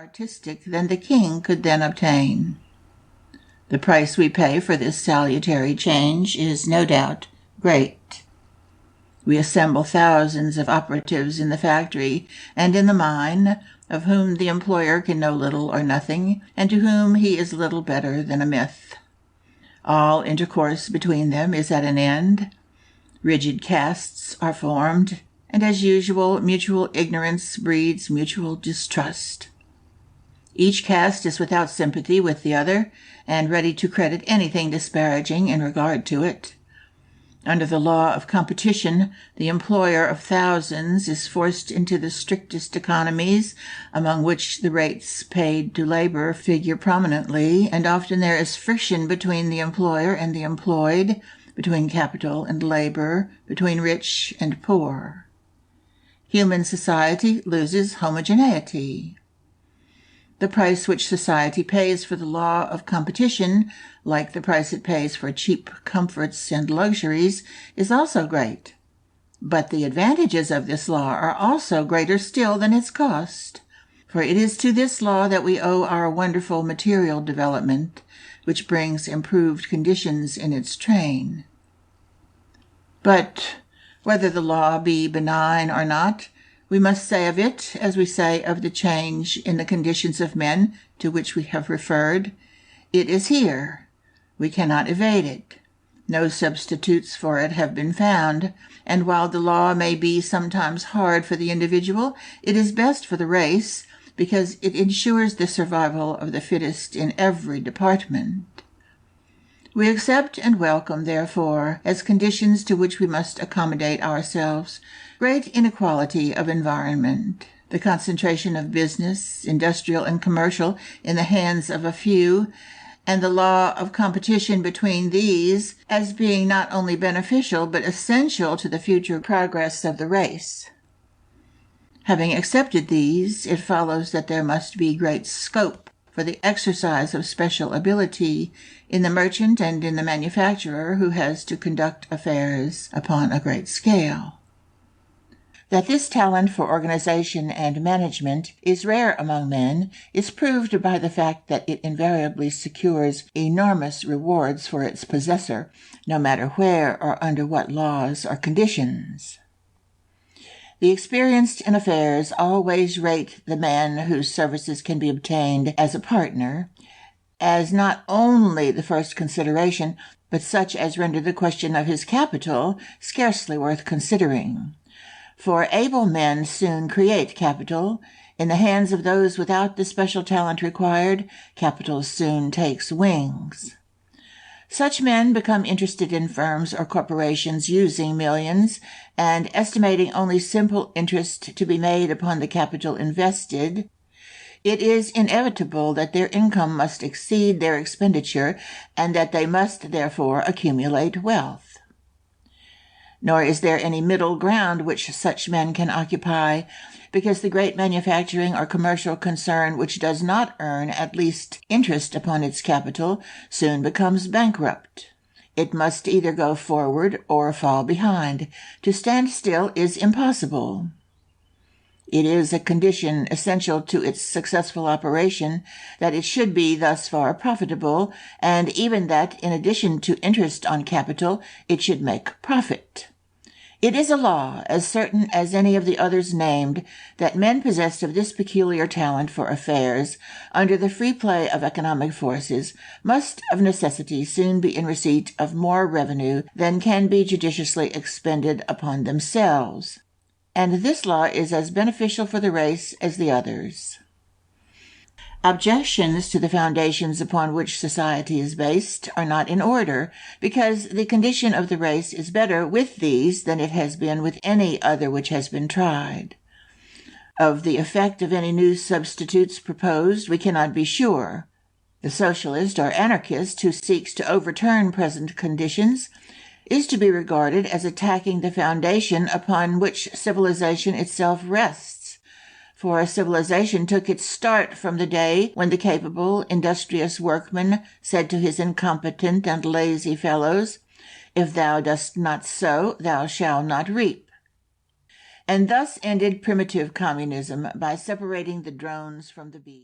artistic than the king could then obtain. The price we pay for this salutary change is no doubt great. We assemble thousands of operatives in the factory and in the mine, of whom the employer can know little or nothing, and to whom he is little better than a myth. All intercourse between them is at an end. Rigid castes are formed, and as usual, mutual ignorance breeds mutual distrust. Each caste is without sympathy with the other, and ready to credit anything disparaging in regard to it. Under the law of competition, the employer of thousands is forced into the strictest economies, among which the rates paid to labor figure prominently, and often there is friction between the employer and the employed, between capital and labor, between rich and poor. Human society loses homogeneity. The price which society pays for the law of competition, like the price it pays for cheap comforts and luxuries, is also great. But the advantages of this law are also greater still than its cost, for it is to this law that we owe our wonderful material development, which brings improved conditions in its train. But whether the law be benign or not, we must say of it, as we say of the change in the conditions of men to which we have referred, it is here. We cannot evade it. No substitutes for it have been found, and while the law may be sometimes hard for the individual, it is best for the race, because it ensures the survival of the fittest in every department. We accept and welcome, therefore, as conditions to which we must accommodate ourselves, great inequality of environment, the concentration of business, industrial and commercial, in the hands of a few, and the law of competition between these as being not only beneficial but essential to the future progress of the race. Having accepted these, it follows that there must be great scope for the exercise of special ability in the merchant and in the manufacturer who has to conduct affairs upon a great scale. That this talent for organization and management is rare among men is proved by the fact that it invariably secures enormous rewards for its possessor, no matter where or under what laws or conditions. The experienced in affairs always rate the man whose services can be obtained as a partner as not only the first consideration, but such as render the question of his capital scarcely worth considering. For able men soon create capital. In the hands of those without the special talent required, capital soon takes wings. Such men become interested in firms or corporations using millions, and estimating only simple interest to be made upon the capital invested. It is inevitable that their income must exceed their expenditure, and that they must therefore accumulate wealth. Nor is there any middle ground which such men can occupy, because the great manufacturing or commercial concern which does not earn at least interest upon its capital soon becomes bankrupt. It must either go forward or fall behind. To stand still is impossible. It is a condition essential to its successful operation that it should be thus far profitable, and even that, in addition to interest on capital, it should make profit. It is a law, as certain as any of the others named, that men possessed of this peculiar talent for affairs, under the free play of economic forces, must of necessity soon be in receipt of more revenue than can be judiciously expended upon themselves. And this law is as beneficial for the race as the others. Objections to the foundations upon which society is based are not in order, because the condition of the race is better with these than it has been with any other which has been tried. Of the effect of any new substitutes proposed we cannot be sure. The socialist or anarchist who seeks to overturn present conditions is to be regarded as attacking the foundation upon which civilization itself rests. For civilization took its start from the day when the capable, industrious workman said to his incompetent and lazy fellows, "If thou dost not sow, thou shalt not reap." And thus ended primitive communism by separating the drones from the bees.